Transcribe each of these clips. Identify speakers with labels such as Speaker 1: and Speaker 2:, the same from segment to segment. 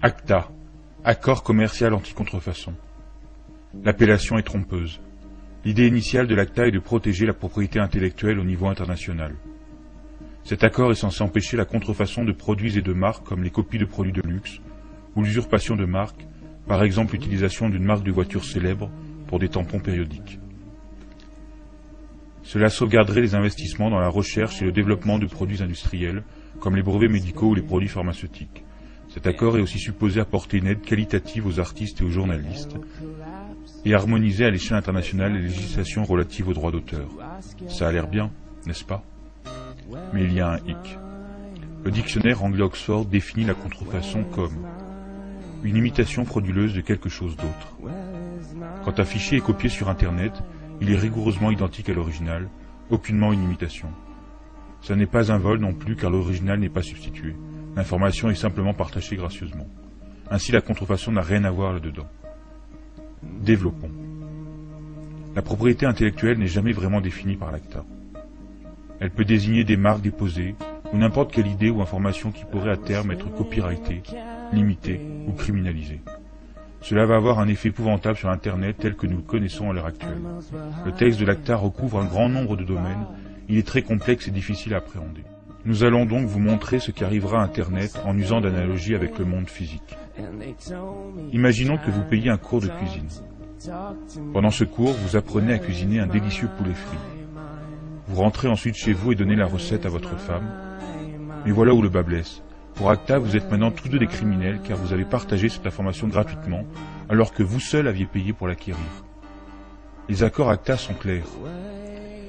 Speaker 1: ACTA, Accord commercial anti-contrefaçon. L'appellation est trompeuse. L'idée initiale de l'ACTA est de protéger la propriété intellectuelle au niveau international. Cet accord est censé empêcher la contrefaçon de produits et de marques comme les copies de produits de luxe ou l'usurpation de marques, par exemple l'utilisation d'une marque de voiture célèbre pour des tampons périodiques. Cela sauvegarderait les investissements dans la recherche et le développement de produits industriels, comme les brevets médicaux ou les produits pharmaceutiques. Cet accord est aussi supposé apporter une aide qualitative aux artistes et aux journalistes, et harmoniser à l'échelle internationale les législations relatives aux droits d'auteur. Ça a l'air bien, n'est-ce pas? Mais il y a un hic. Le dictionnaire anglais-Oxford définit la contrefaçon comme une imitation frauduleuse de quelque chose d'autre. Quand un fichier est copié sur Internet, il est rigoureusement identique à l'original, aucunement une imitation. Ce n'est pas un vol non plus car l'original n'est pas substitué. L'information est simplement partagée gracieusement. Ainsi la contrefaçon n'a rien à voir là-dedans. Développons. La propriété intellectuelle n'est jamais vraiment définie par l'ACTA. Elle peut désigner des marques déposées, ou n'importe quelle idée ou information qui pourrait à terme être copyrightée, limitée ou criminalisée. Cela va avoir un effet épouvantable sur Internet tel que nous le connaissons à l'heure actuelle. Le texte de l'ACTA recouvre un grand nombre de domaines, il est très complexe et difficile à appréhender. Nous allons donc vous montrer ce qui arrivera à Internet en usant d'analogies avec le monde physique. Imaginons que vous payiez un cours de cuisine. Pendant ce cours, vous apprenez à cuisiner un délicieux poulet frit. Vous rentrez ensuite chez vous et donnez la recette à votre femme. Mais voilà où le bas blesse. Pour ACTA, vous êtes maintenant tous deux des criminels car vous avez partagé cette information gratuitement alors que vous seul aviez payé pour l'acquérir. Les accords ACTA sont clairs.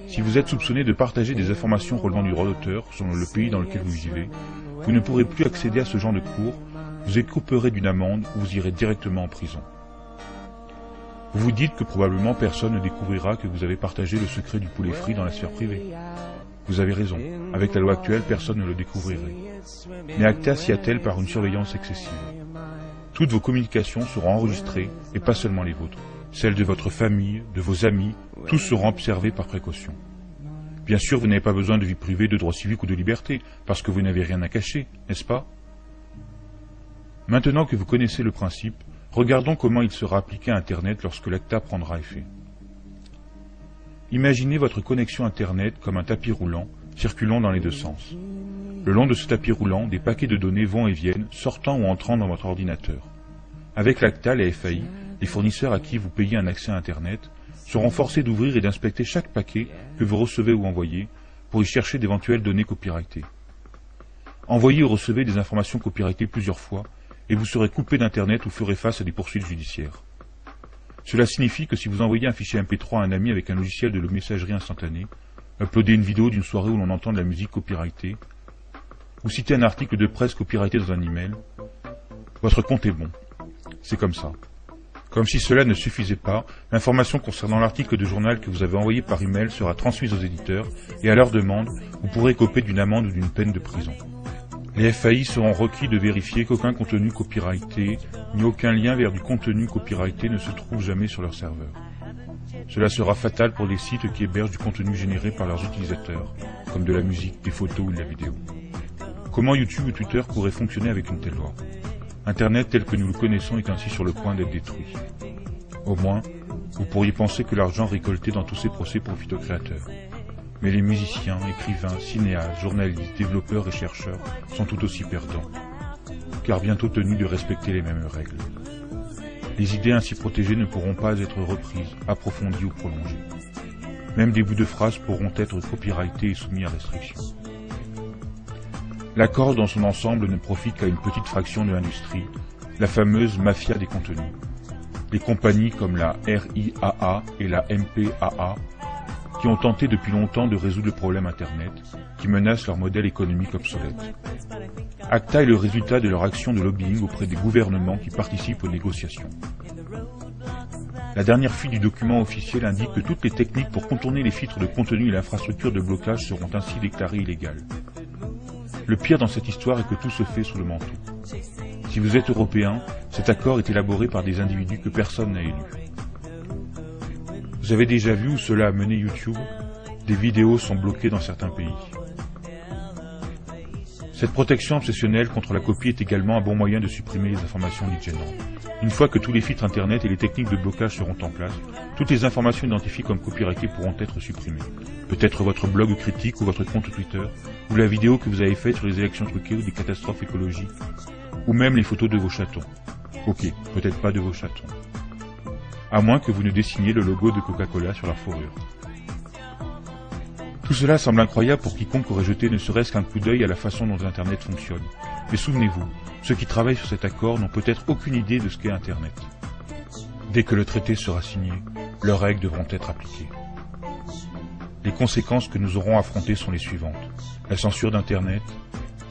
Speaker 1: Si vous êtes soupçonné de partager des informations relevant du droit d'auteur selon le pays dans lequel vous vivez, vous ne pourrez plus accéder à ce genre de cours, vous écoperez d'une amende ou vous irez directement en prison. Vous vous dites que probablement personne ne découvrira que vous avez partagé le secret du poulet frit dans la sphère privée. Vous avez raison, avec la loi actuelle, personne ne le découvrirait. Mais ACTA s'y attelle par une surveillance excessive. Toutes vos communications seront enregistrées, et pas seulement les vôtres. Celles de votre famille, de vos amis, tous seront observés par précaution. Bien sûr, vous n'avez pas besoin de vie privée, de droits civiques ou de liberté, parce que vous n'avez rien à cacher, n'est-ce pas? Maintenant que vous connaissez le principe, regardons comment il sera appliqué à Internet lorsque l'ACTA prendra effet. Imaginez votre connexion Internet comme un tapis roulant, circulant dans les deux sens. Le long de ce tapis roulant, des paquets de données vont et viennent, sortant ou entrant dans votre ordinateur. Avec l'ACTA, les FAI, les fournisseurs à qui vous payez un accès à Internet, seront forcés d'ouvrir et d'inspecter chaque paquet que vous recevez ou envoyez, pour y chercher d'éventuelles données copyrightées. Envoyez ou recevez des informations copyrightées plusieurs fois, et vous serez coupé d'Internet ou ferez face à des poursuites judiciaires. Cela signifie que si vous envoyez un fichier MP3 à un ami avec un logiciel de messagerie instantanée, uploadez une vidéo d'une soirée où l'on entend de la musique copyrightée, ou citez un article de presse copyrighté dans un email, votre compte est bon. C'est comme ça. Comme si cela ne suffisait pas, l'information concernant l'article de journal que vous avez envoyé par email sera transmise aux éditeurs, et à leur demande, vous pourrez écoper d'une amende ou d'une peine de prison. Les FAI seront requis de vérifier qu'aucun contenu copyrighté, ni aucun lien vers du contenu copyrighté ne se trouve jamais sur leur serveur. Cela sera fatal pour les sites qui hébergent du contenu généré par leurs utilisateurs, comme de la musique, des photos ou de la vidéo. Comment YouTube ou Twitter pourraient fonctionner avec une telle loi? Internet tel que nous le connaissons est ainsi sur le point d'être détruit. Au moins, vous pourriez penser que l'argent récolté dans tous ces procès profite aux créateurs. Mais les musiciens, écrivains, cinéastes, journalistes, développeurs et chercheurs sont tout aussi perdants, car bientôt tenus de respecter les mêmes règles. Les idées ainsi protégées ne pourront pas être reprises, approfondies ou prolongées. Même des bouts de phrases pourront être copyrightés et soumis à restriction. L'accord dans son ensemble ne profite qu'à une petite fraction de l'industrie, la fameuse mafia des contenus. Les compagnies comme la RIAA et la MPAA qui ont tenté depuis longtemps de résoudre le problème Internet, qui menace leur modèle économique obsolète. ACTA est le résultat de leur action de lobbying auprès des gouvernements qui participent aux négociations. La dernière fille du document officiel indique que toutes les techniques pour contourner les filtres de contenu et l'infrastructure de blocage seront ainsi déclarées illégales. Le pire dans cette histoire est que tout se fait sous le manteau. Si vous êtes européen, cet accord est élaboré par des individus que personne n'a élus. Vous avez déjà vu où cela a mené YouTube? Des vidéos sont bloquées dans certains pays. Cette protection obsessionnelle contre la copie est également un bon moyen de supprimer les informations dites gênantes. Une fois que tous les filtres internet et les techniques de blocage seront en place, toutes les informations identifiées comme copyrightées pourront être supprimées. Peut-être votre blog critique ou votre compte Twitter, ou la vidéo que vous avez faite sur les élections truquées ou des catastrophes écologiques, ou même les photos de vos chatons. Ok, peut-être pas de vos chatons. À moins que vous ne dessiniez le logo de Coca-Cola sur leur fourrure. Tout cela semble incroyable pour quiconque aurait jeté ne serait-ce qu'un coup d'œil à la façon dont Internet fonctionne. Mais souvenez-vous, ceux qui travaillent sur cet accord n'ont peut-être aucune idée de ce qu'est Internet. Dès que le traité sera signé, leurs règles devront être appliquées. Les conséquences que nous aurons affrontées sont les suivantes. La censure d'Internet,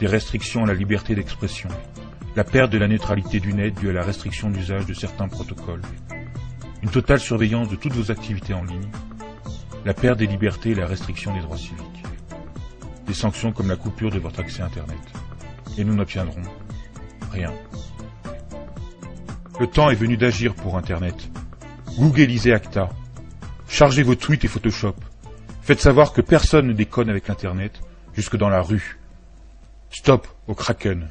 Speaker 1: des restrictions à la liberté d'expression, la perte de la neutralité du net due à la restriction d'usage de certains protocoles, une totale surveillance de toutes vos activités en ligne, la perte des libertés et la restriction des droits civiques. Des sanctions comme la coupure de votre accès Internet. Et nous n'obtiendrons rien. Le temps est venu d'agir pour Internet. Googleisez ACTA. Chargez vos tweets et Photoshop. Faites savoir que personne ne déconne avec l'Internet, jusque dans la rue. Stop au Kraken.